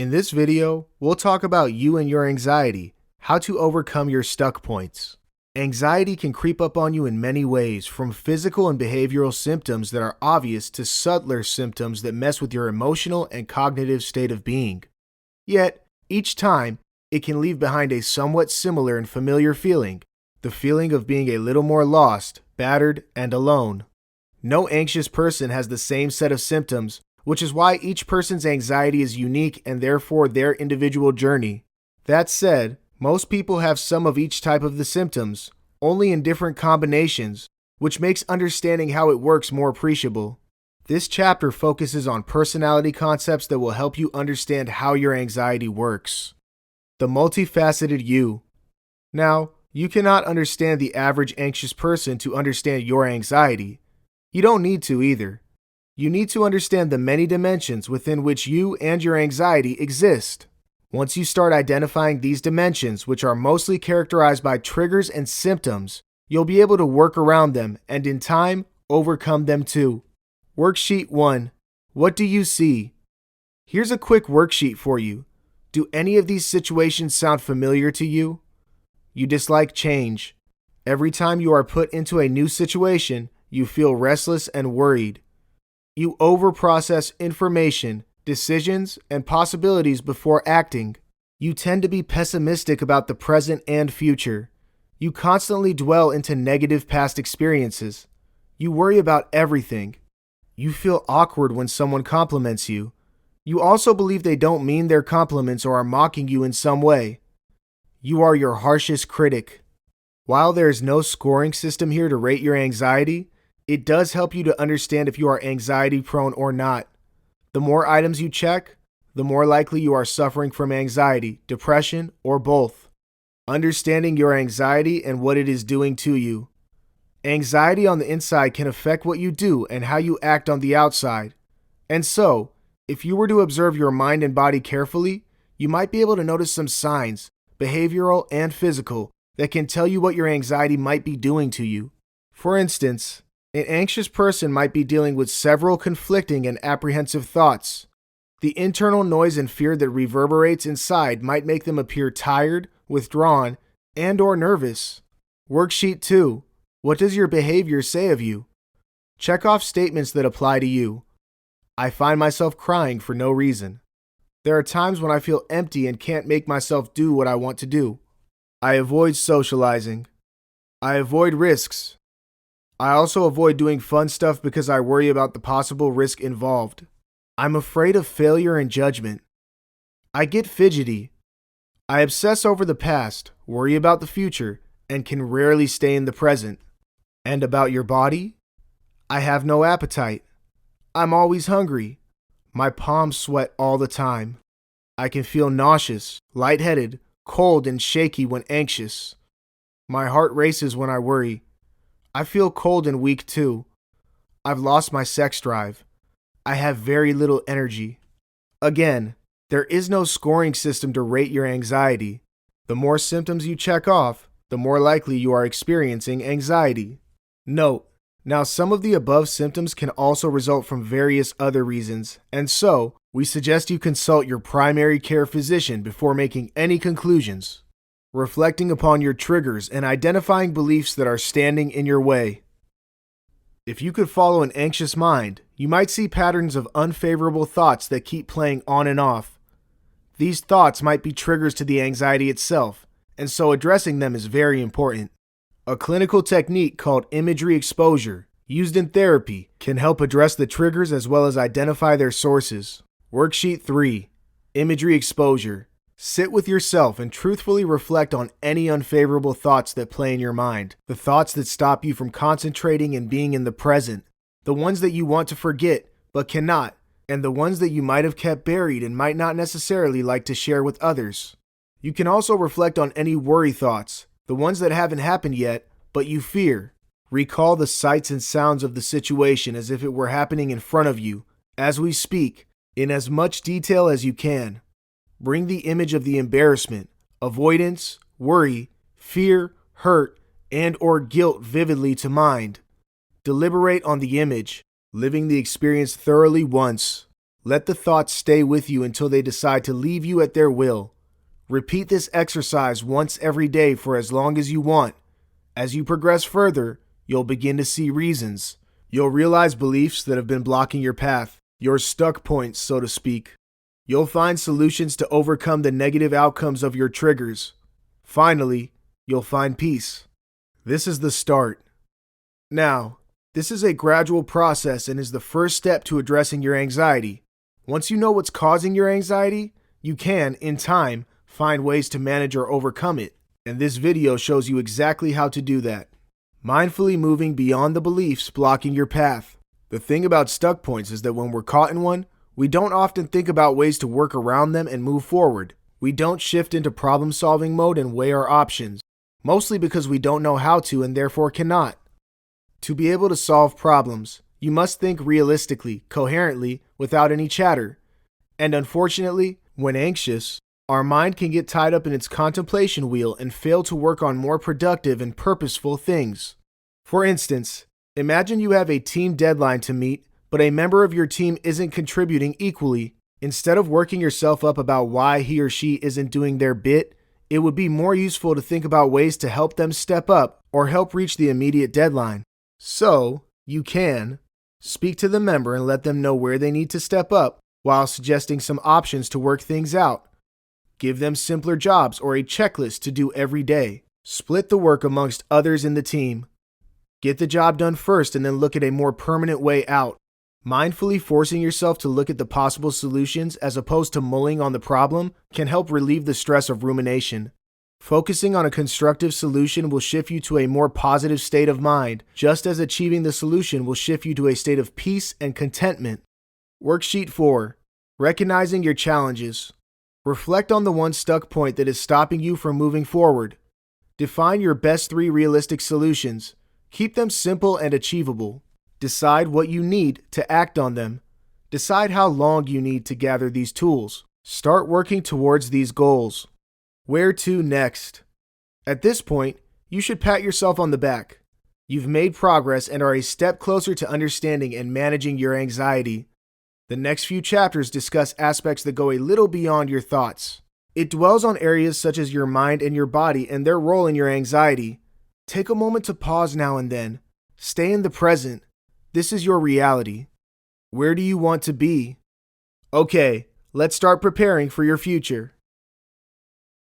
In this video, we'll talk about you and your anxiety, how to overcome your stuck points. Anxiety can creep up on you in many ways, from physical and behavioral symptoms that are obvious to subtler symptoms that mess with your emotional and cognitive state of being. Yet, each time, it can leave behind a somewhat similar and familiar feeling, the feeling of being a little more lost, battered, and alone. No anxious person has the same set of symptoms, which is why each person's anxiety is unique and therefore their individual journey. That said, most people have some of each type of the symptoms, only in different combinations, which makes understanding how it works more appreciable. This chapter focuses on personality concepts that will help you understand how your anxiety works. The multifaceted you. Now, you cannot understand the average anxious person to understand your anxiety. You don't need to either. You need to understand the many dimensions within which you and your anxiety exist. Once you start identifying these dimensions, which are mostly characterized by triggers and symptoms, you'll be able to work around them and in time, overcome them too. Worksheet 1. What do you see? Here's a quick worksheet for you. Do any of these situations sound familiar to you? You dislike change. Every time you are put into a new situation, you feel restless and worried. You overprocess information, decisions, and possibilities before acting. You tend to be pessimistic about the present and future. You constantly dwell into negative past experiences. You worry about everything. You feel awkward when someone compliments you. You also believe they don't mean their compliments or are mocking you in some way. You are your harshest critic. While there is no scoring system here to rate your anxiety, it does help you to understand if you are anxiety prone or not. The more items you check, the more likely you are suffering from anxiety, depression, or both. Understanding your anxiety and what it is doing to you. Anxiety on the inside can affect what you do and how you act on the outside. And so, if you were to observe your mind and body carefully, you might be able to notice some signs, behavioral and physical, that can tell you what your anxiety might be doing to you. For instance, an anxious person might be dealing with several conflicting and apprehensive thoughts. The internal noise and fear that reverberates inside might make them appear tired, withdrawn, and/or nervous. Worksheet 2. What does your behavior say of you? Check off statements that apply to you. I find myself crying for no reason. There are times when I feel empty and can't make myself do what I want to do. I avoid socializing. I avoid risks. I also avoid doing fun stuff because I worry about the possible risk involved. I'm afraid of failure and judgment. I get fidgety. I obsess over the past, worry about the future, and can rarely stay in the present. And about your body? I have no appetite. I'm always hungry. My palms sweat all the time. I can feel nauseous, lightheaded, cold, and shaky when anxious. My heart races when I worry. I feel cold and weak too. I've lost my sex drive. I have very little energy. Again, there is no scoring system to rate your anxiety. The more symptoms you check off, the more likely you are experiencing anxiety. Note, now some of the above symptoms can also result from various other reasons, and so we suggest you consult your primary care physician before making any conclusions. Reflecting upon your triggers and identifying beliefs that are standing in your way. If you could follow an anxious mind, you might see patterns of unfavorable thoughts that keep playing on and off. These thoughts might be triggers to the anxiety itself, and so addressing them is very important. A clinical technique called imagery exposure, used in therapy, can help address the triggers as well as identify their sources. Worksheet 3. Imagery exposure. Sit with yourself and truthfully reflect on any unfavorable thoughts that play in your mind, the thoughts that stop you from concentrating and being in the present, the ones that you want to forget but cannot, and the ones that you might have kept buried and might not necessarily like to share with others. You can also reflect on any worry thoughts, the ones that haven't happened yet, but you fear. Recall the sights and sounds of the situation as if it were happening in front of you, as we speak, in as much detail as you can. Bring the image of the embarrassment, avoidance, worry, fear, hurt, and/or guilt vividly to mind. Deliberate on the image, living the experience thoroughly once. Let the thoughts stay with you until they decide to leave you at their will. Repeat this exercise once every day for as long as you want. As you progress further, you'll begin to see reasons. You'll realize beliefs that have been blocking your path, your stuck points, so to speak. You'll find solutions to overcome the negative outcomes of your triggers. Finally, you'll find peace. This is the start. Now, this is a gradual process and is the first step to addressing your anxiety. Once you know what's causing your anxiety, you can, in time, find ways to manage or overcome it. And this video shows you exactly how to do that. Mindfully moving beyond the beliefs blocking your path. The thing about stuck points is that when we're caught in one, we don't often think about ways to work around them and move forward. We don't shift into problem-solving mode and weigh our options, mostly because we don't know how to and therefore cannot. To be able to solve problems, you must think realistically, coherently, without any chatter. And unfortunately, when anxious, our mind can get tied up in its contemplation wheel and fail to work on more productive and purposeful things. For instance, imagine you have a team deadline to meet, but a member of your team isn't contributing equally. Instead of working yourself up about why he or she isn't doing their bit, it would be more useful to think about ways to help them step up or help reach the immediate deadline. So, you can speak to the member and let them know where they need to step up while suggesting some options to work things out. Give them simpler jobs or a checklist to do every day. Split the work amongst others in the team. Get the job done first and then look at a more permanent way out. Mindfully forcing yourself to look at the possible solutions as opposed to mulling on the problem can help relieve the stress of rumination. Focusing on a constructive solution will shift you to a more positive state of mind, just as achieving the solution will shift you to a state of peace and contentment. Worksheet 4. Recognizing your challenges. Reflect on the one stuck point that is stopping you from moving forward. Define your best 3 realistic solutions. Keep them simple and achievable. Decide what you need to act on them. Decide how long you need to gather these tools. Start working towards these goals. Where to next? At this point, you should pat yourself on the back. You've made progress and are a step closer to understanding and managing your anxiety. The next few chapters discuss aspects that go a little beyond your thoughts. It dwells on areas such as your mind and your body and their role in your anxiety. Take a moment to pause now and then. Stay in the present. This is your reality. Where do you want to be? Okay, let's start preparing for your future.